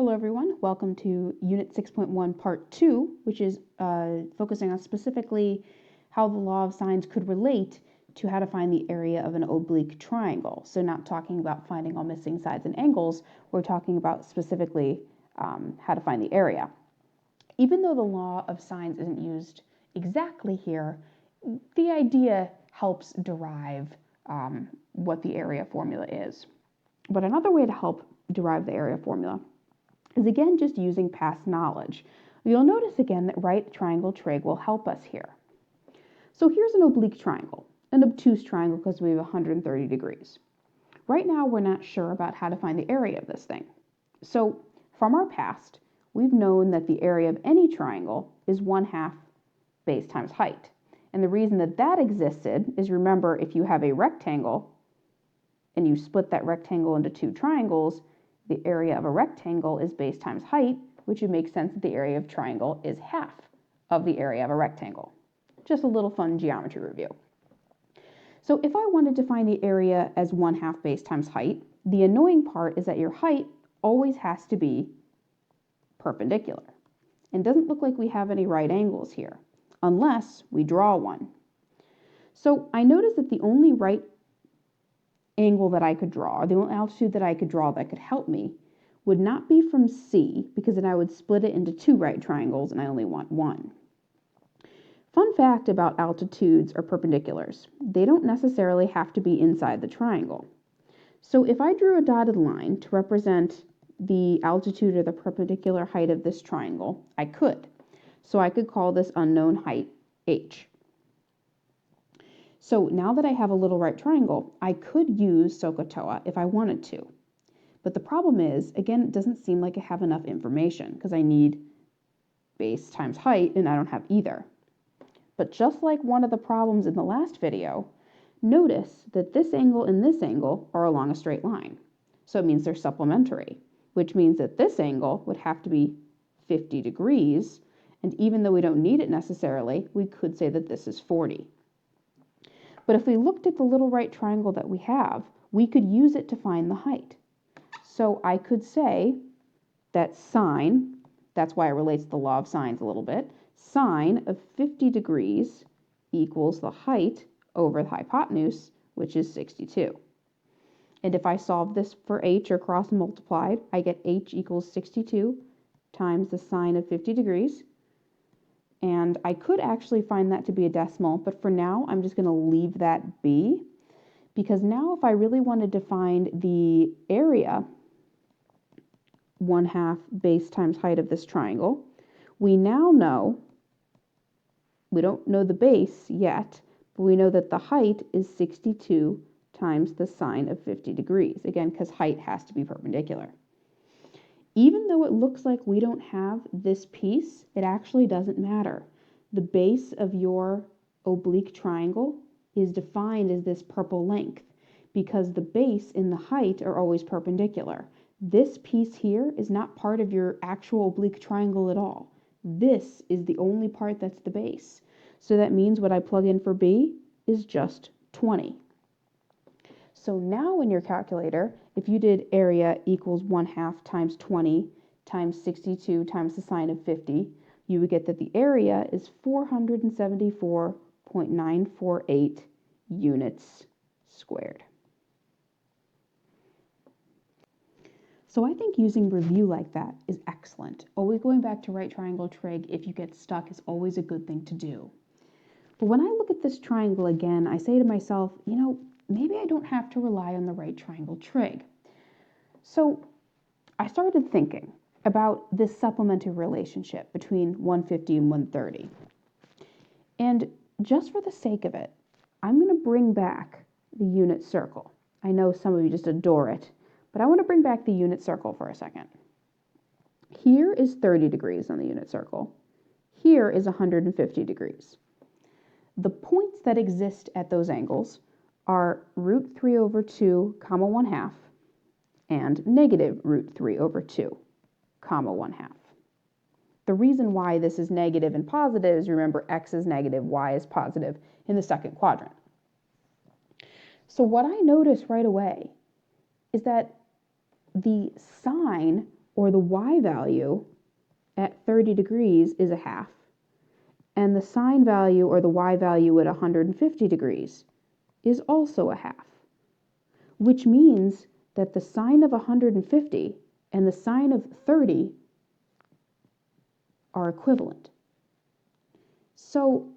Hello everyone, welcome to Unit 6.1 Part 2, which is focusing on specifically how the law of sines could relate to how to find the area of an oblique triangle. So not talking about finding all missing sides and angles, we're talking about specifically how to find the area. Even though the law of sines isn't used exactly here, the idea helps derive what the area formula is. But another way to help derive the area formula is again just using past knowledge. You'll notice again that right triangle trig will help us here. So here's an oblique triangle, an obtuse triangle because we have 130 degrees. Right now we're not sure about how to find the area of this thing. So from our past, we've known that the area of any triangle is 1/2 base times height. And the reason that that existed is, remember, if you have a rectangle and you split that rectangle into two triangles, the area of a rectangle is base times height, which would make sense that the area of a triangle is 1/2 of the area of a rectangle. Just a little fun geometry review. So if I wanted to find the area as 1/2 base times height, the annoying part is that your height always has to be perpendicular. And it doesn't look like we have any right angles here, unless we draw one. So I noticed that the only right angle that I could draw, or the only altitude that I could draw that could help me, would not be from C, because then I would split it into two right triangles and I only want one. Fun fact about altitudes or perpendiculars: they don't necessarily have to be inside the triangle. So if I drew a dotted line to represent the altitude or the perpendicular height of this triangle, I could. So I could call this unknown height H. So now that I have a little right triangle, I could use SOHCAHTOA if I wanted to. But the problem is, again, it doesn't seem like I have enough information because I need base times height and I don't have either. But just like one of the problems in the last video, notice that this angle and this angle are along a straight line. So it means they're supplementary, which means that this angle would have to be 50 degrees. And even though we don't need it necessarily, we could say that this is 40. But if we looked at the little right triangle that we have, we could use it to find the height. So I could say that sine, that's why it relates to the law of sines a little bit, sine of 50 degrees equals the height over the hypotenuse, which is 62. And if I solve this for h or cross multiplied, I get h equals 62 times the sine of 50 degrees. And I could actually find that to be a decimal, but for now, I'm just going to leave that be, because now if I really wanted to find the area, 1/2 base times height of this triangle, we now know, we don't know the base yet, but we know that the height is 62 times the sine of 50 degrees, again, because height has to be perpendicular. Even though it looks like we don't have this piece, it actually doesn't matter. The base of your oblique triangle is defined as this purple length because the base and the height are always perpendicular. This piece here is not part of your actual oblique triangle at all. This is the only part that's the base. So that means what I plug in for B is just 20. So now in your calculator, if you did area equals 1/2 times 20 times 62 times the sine of 50, you would get that the area is 474.948 units squared. So I think using review like that is excellent. Always going back to right triangle trig if you get stuck is always a good thing to do. But when I look at this triangle again, I say to myself, maybe I don't have to rely on the right triangle trig. So I started thinking about this supplementary relationship between 150 and 130. And just for the sake of it, I'm going to bring back the unit circle. I know some of you just adore it, but I want to bring back the unit circle for a second. Here is 30 degrees on the unit circle. Here is 150 degrees. The points that exist at those angles are root 3 over 2, comma 1/2, and negative root 3 over 2, comma 1/2. The reason why this is negative and positive is, remember, x is negative, y is positive in the second quadrant. So what I notice right away is that the sine or the y value at 30 degrees is a half, and the sine value or the y value at 150 degrees is also a half, which means that the sine of 150 and the sine of 30 are equivalent. So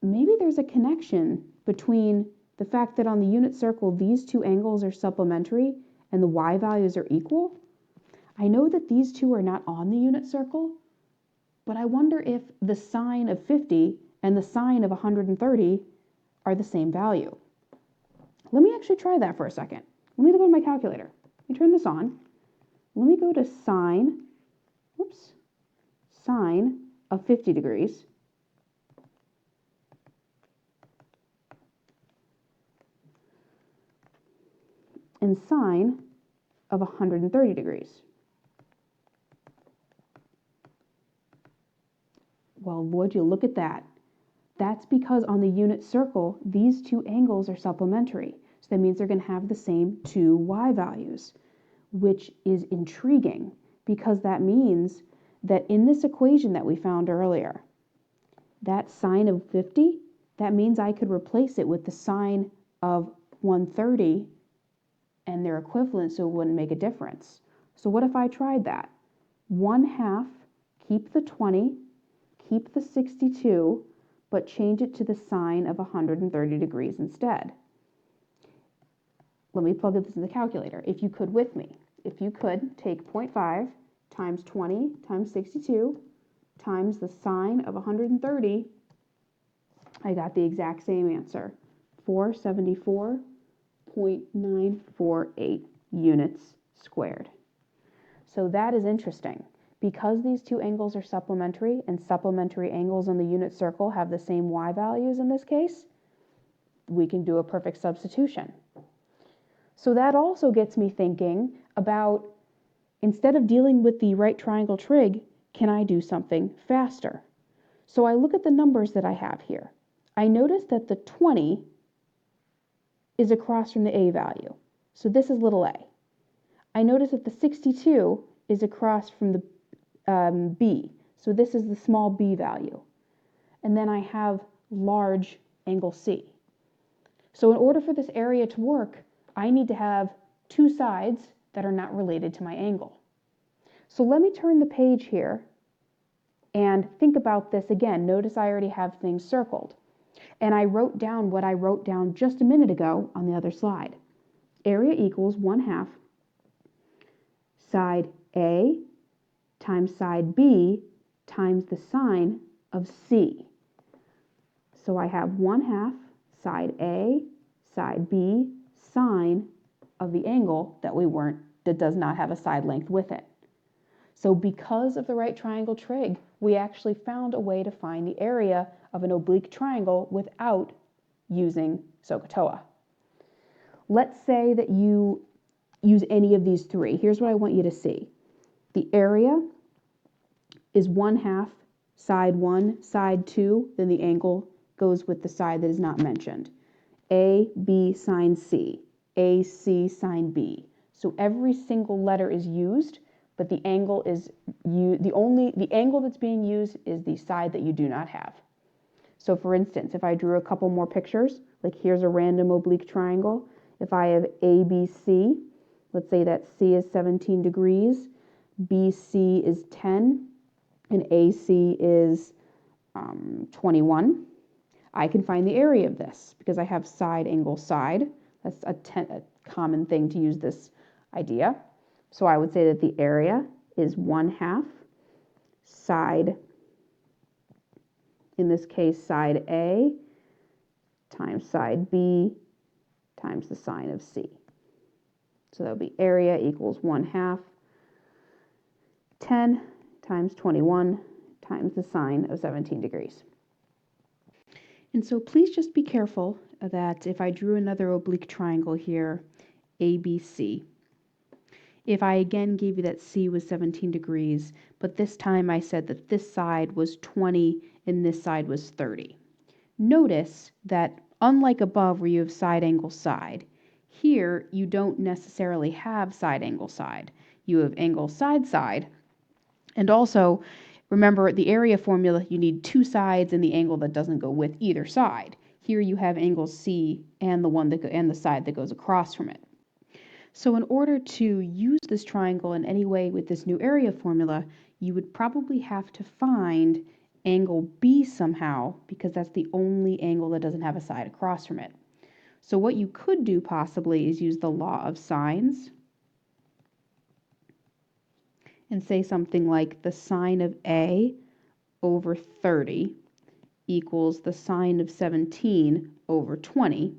maybe there's a connection between the fact that on the unit circle these two angles are supplementary and the y values are equal. I know that these two are not on the unit circle, but I wonder if the sine of 50 and the sine of 130 are the same value. Let me actually try that for a second. Let me go to my calculator. Let me turn this on. Let me go to sine of 50 degrees and sine of 130 degrees. Well, would you look at that? That's because on the unit circle, these two angles are supplementary. So that means they're going to have the same two y values, which is intriguing because that means that in this equation that we found earlier, that sine of 50, that means I could replace it with the sine of 130 and they're equivalent, so it wouldn't make a difference. So what if I tried that? 1/2, keep the 20, keep the 62, but change it to the sine of 130 degrees instead. Let me plug this in the calculator. If you could with me, if you could take 0.5 times 20 times 62 times the sine of 130, I got the exact same answer, 474.948 units squared. So that is interesting. Because these two angles are supplementary and supplementary angles on the unit circle have the same y values in this case, we can do a perfect substitution. So that also gets me thinking about, instead of dealing with the right triangle trig, can I do something faster? So I look at the numbers that I have here. I notice that the 20 is across from the a value. So this is little a. I notice that the 62 is across from the b. So this is the small b value. And then I have large angle C. So in order for this area to work, I need to have two sides that are not related to my angle. So let me turn the page here and think about this again. Notice I already have things circled. And I wrote down what I wrote down just a minute ago on the other slide. Area equals 1/2 side A times side B times the sine of C. So I have 1/2 side A, side B, sine of the angle that does not have a side length with it. So because of the right triangle trig, we actually found a way to find the area of an oblique triangle without using SOHCAHTOA. Let's say that you use any of these three. Here's what I want you to see. The area is 1/2 side 1, side 2, then the angle goes with the side that is not mentioned. A, B, sine C, A, C, sine B. So every single letter is used, but the angle the angle that's being used is the side that you do not have. So for instance, if I drew a couple more pictures, like here's a random oblique triangle. If I have ABC, let's say that C is 17 degrees, BC is 10, and AC is 21. I can find the area of this because I have side angle side. That's a common thing to use this idea. So I would say that the area is 1/2 side, in this case side A, times side B times the sine of C. So that would be area equals 1/2 10 times 21 times the sine of 17 degrees. And so please just be careful that if I drew another oblique triangle here, ABC, if I again gave you that C was 17 degrees, but this time I said that this side was 20 and this side was 30. Notice that unlike above where you have side angle side, here you don't necessarily have side angle side. you have angle side side. And also, remember the area formula, you need two sides and the angle that doesn't go with either side. Here you have angle C and the side that goes across from it. So in order to use this triangle in any way with this new area formula, you would probably have to find angle B somehow, because that's the only angle that doesn't have a side across from it. So what you could do possibly is use the law of sines and say something like the sine of A over 30 equals the sine of 17 over 20.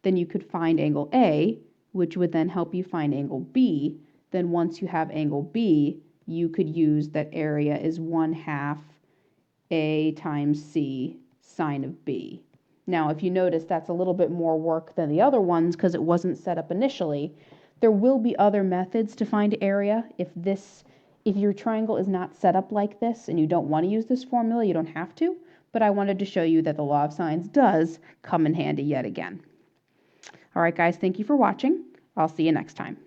Then you could find angle A, which would then help you find angle B. Then once you have angle B, you could use that area is 1/2 A times C sine of B. Now, if you notice, that's a little bit more work than the other ones because it wasn't set up initially. There will be other methods to find area. If your triangle is not set up like this and you don't want to use this formula, you don't have to. But I wanted to show you that the law of sines does come in handy yet again. All right, guys, thank you for watching. I'll see you next time.